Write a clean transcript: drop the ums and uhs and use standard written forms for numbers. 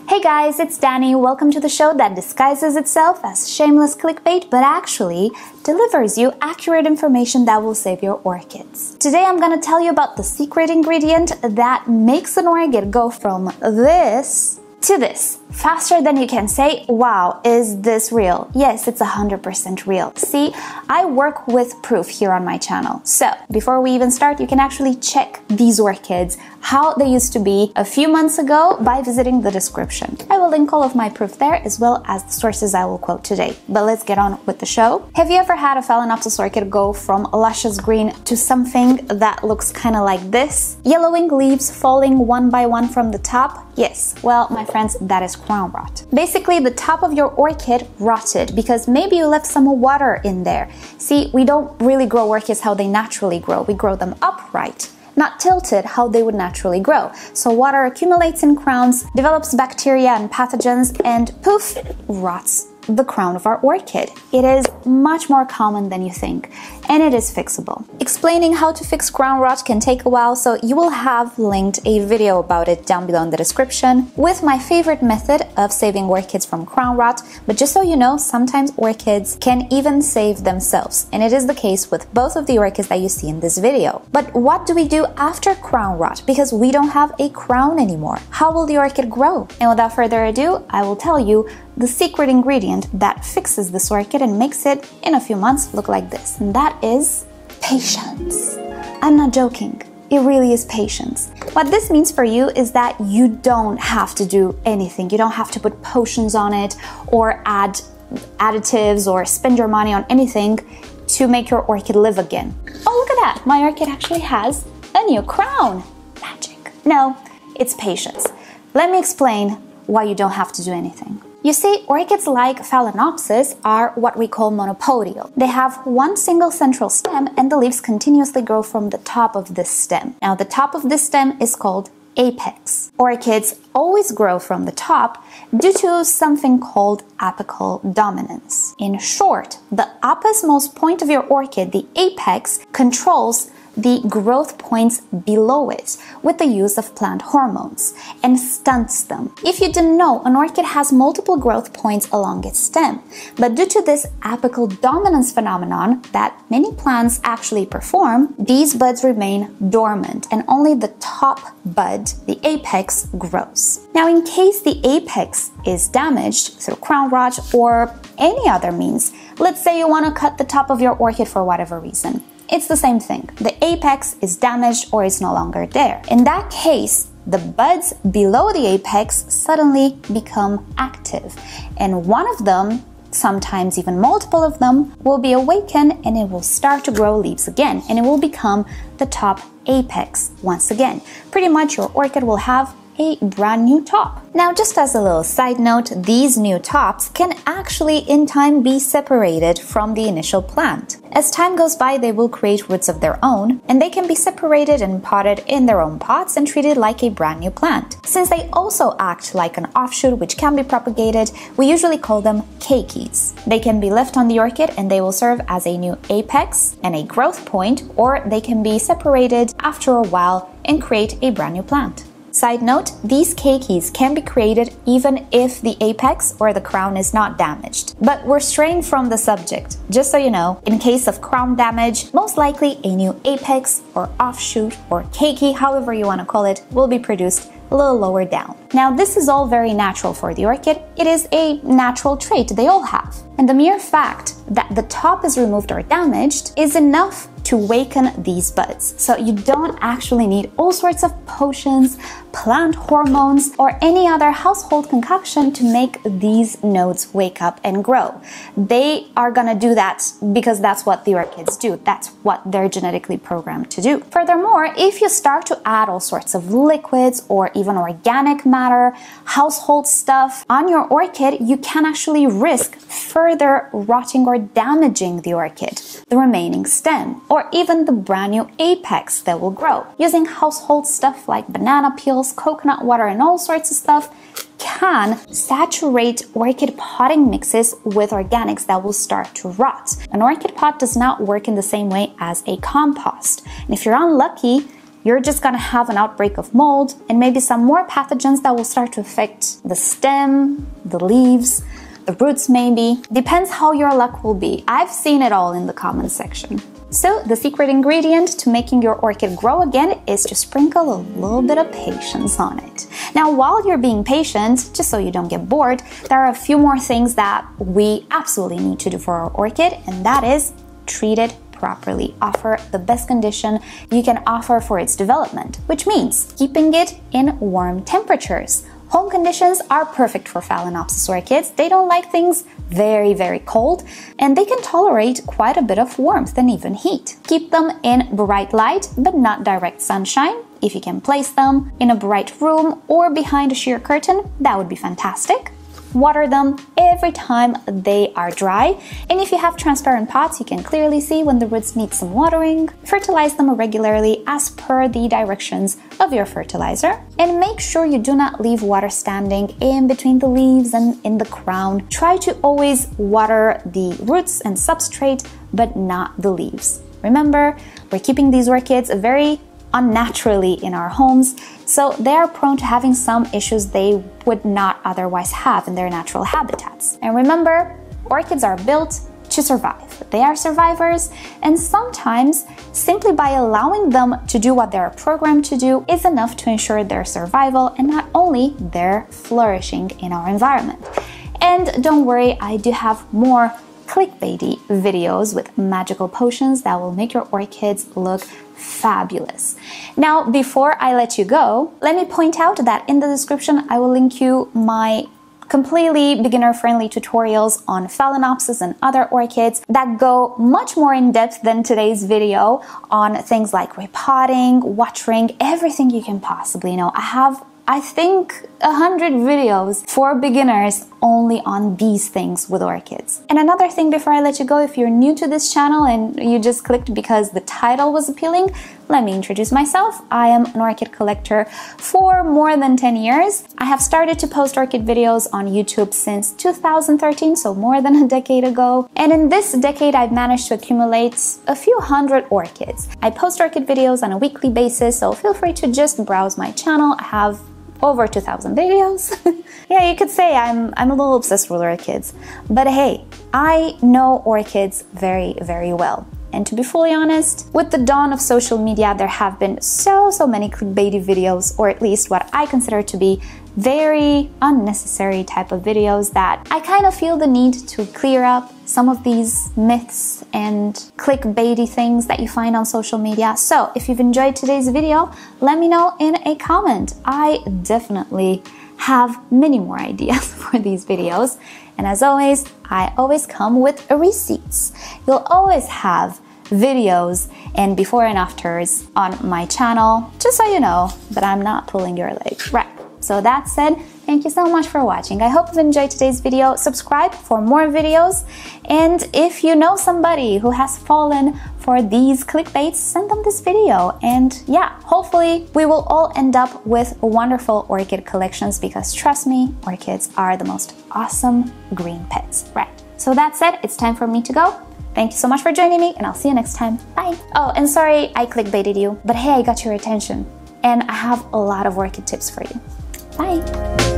Hey guys, it's Danny. Welcome to the show that disguises itself as shameless clickbait but actually delivers you accurate information that will save your orchids. Today I'm going to tell you about the secret ingredient that makes an orchid go from this to this faster than you can say, wow, is this real? Yes, it's 100% real. See, I work with proof here on my channel. So before we even start, you can actually check these orchids, how they used to be a few months ago by visiting the description. I will link all of my proof there as well as the sources I will quote today. But let's get on with the show. Have you ever had a Phalaenopsis orchid go from a luscious green to something that looks kind of like this? Yellowing leaves falling one by one from the top? Yes, well, my friends, that is crown rot. Basically, the top of your orchid rotted because maybe you left some water in there. See, we don't really grow orchids how they naturally grow. We grow them upright, not tilted how they would naturally grow. So water accumulates in crowns, develops bacteria and pathogens, and poof, rots the crown of our orchid. It is much more common than you think, and it is fixable. Explaining how to fix crown rot can take a while, so you will have linked a video about it down below in the description with my favorite method of saving orchids from crown rot. But just so you know, sometimes orchids can even save themselves, and it is the case with both of the orchids that you see in this video. But what do we do after crown rot? Because we don't have a crown anymore. How will the orchid grow? And without further ado, I will tell you the secret ingredient that fixes this orchid and makes it, in a few months, look like this. And that is patience. I'm not joking. It really is patience. What this means for you is that you don't have to do anything. You don't have to put potions on it or add additives or spend your money on anything to make your orchid live again. Oh, look at that. My orchid actually has a new crown. Magic. No, it's patience. Let me explain why you don't have to do anything. You see, orchids like Phalaenopsis are what we call monopodial. They have one single central stem and the leaves continuously grow from the top of this stem. Now, the top of this stem is called apex. Orchids always grow from the top due to something called apical dominance. In short, the uppermost point of your orchid, the apex, controls the growth points below it with the use of plant hormones and stunts them. If you didn't know, an orchid has multiple growth points along its stem, but due to this apical dominance phenomenon that many plants actually perform, these buds remain dormant and only the top bud, the apex, grows. Now, in case the apex is damaged through crown rot or any other means, let's say you want to cut the top of your orchid for whatever reason, it's the same thing. The apex is damaged or is no longer there. In that case, the buds below the apex suddenly become active, and one of them, sometimes even multiple of them, will be awakened and it will start to grow leaves again, and it will become the top apex once again. Pretty much your orchid will have a brand new top. Now, just as a little side note, these new tops can actually in time be separated from the initial plant. As time goes by, they will create roots of their own, and they can be separated and potted in their own pots and treated like a brand new plant. Since they also act like an offshoot which can be propagated, we usually call them keikis. They can be left on the orchid and they will serve as a new apex and a growth point, or they can be separated after a while and create a brand new plant. Side note, these keikis can be created even if the apex or the crown is not damaged. But we're straying from the subject. Just so you know, in case of crown damage, most likely a new apex or offshoot or keiki, however you want to call it, will be produced a little lower down. Now, this is all very natural for the orchid. It is a natural trait they all have. And the mere fact that the top is removed or damaged is enough to waken these buds. So you don't actually need all sorts of potions, plant hormones, or any other household concoction to make these nodes wake up and grow. They are gonna do that because that's what the orchids do. That's what they're genetically programmed to do. Furthermore, if you start to add all sorts of liquids or even organic matter, household stuff on your orchid, you can actually risk further rotting or damaging the orchid, the remaining stem, or even the brand new apex that will grow. Using household stuff like banana peels, coconut water, and all sorts of stuff can saturate orchid potting mixes with organics that will start to rot. An orchid pot does not work in the same way as a compost. And if you're unlucky, you're just gonna have an outbreak of mold and maybe some more pathogens that will start to affect the stem, the leaves, the roots maybe. Depends how your luck will be. I've seen it all in the comment section. So the secret ingredient to making your orchid grow again is to sprinkle a little bit of patience on it. Now, while you're being patient, just so you don't get bored, there are a few more things that we absolutely need to do for our orchid, and that is treat it properly. Offer the best condition you can offer for its development, which means keeping it in warm temperatures. Home conditions are perfect for Phalaenopsis orchids. They don't like things very, very cold, and they can tolerate quite a bit of warmth and even heat. Keep them in bright light, but not direct sunshine. If you can place them in a bright room or behind a sheer curtain, that would be fantastic. Water them every time they are dry, and if you have transparent pots, you can clearly see when the roots need some watering. Fertilize them regularly as per the directions of your fertilizer, and make sure you do not leave water standing in between the leaves and in the crown. Try to always water the roots and substrate, but not the leaves. Remember, we're keeping these orchids very unnaturally in our homes, so they are prone to having some issues they would not otherwise have in their natural habitats. And remember, orchids are built to survive. They are survivors, and sometimes simply by allowing them to do what they're programmed to do is enough to ensure their survival and not only their flourishing in our environment. And don't worry, I do have more clickbaity videos with magical potions that will make your orchids look fabulous. Now, before I let you go, let me point out that in the description I will link you my completely beginner-friendly tutorials on Phalaenopsis and other orchids that go much more in depth than today's video on things like repotting, watering, everything you can possibly know. I have, I think, 100 videos for beginners only on these things with orchids. And another thing before I let you go, if you're new to this channel and you just clicked because the title was appealing, let me introduce myself. I am an orchid collector for more than 10 years. I have started to post orchid videos on YouTube since 2013, so more than a decade ago. And in this decade, I've managed to accumulate a few hundred orchids. I post orchid videos on a weekly basis, so feel free to just browse my channel. I have over 2,000 videos. Yeah, you could say I'm a little obsessed with orchids. But hey, I know orchids very, very well. And to be fully honest, with the dawn of social media, there have been so many clickbaity videos, or at least what I consider to be very unnecessary type of videos, that I kind of feel the need to clear up some of these myths and clickbaity things that you find on social media. So if you've enjoyed today's video, let me know in a comment. I definitely have many more ideas for these videos. And as always, I always come with receipts. You'll always have videos and before and afters on my channel, just so you know that I'm not pulling your leg. Right. So that said, thank you so much for watching. I hope you've enjoyed today's video. Subscribe for more videos. And if you know somebody who has fallen for these clickbaits, send them this video. And yeah, hopefully we will all end up with wonderful orchid collections, because trust me, orchids are the most awesome green pets. Right. So that said, it's time for me to go. Thank you so much for joining me, and I'll see you next time. Bye. Oh, and sorry I clickbaited you, but hey, I got your attention. And I have a lot of orchid tips for you. Bye!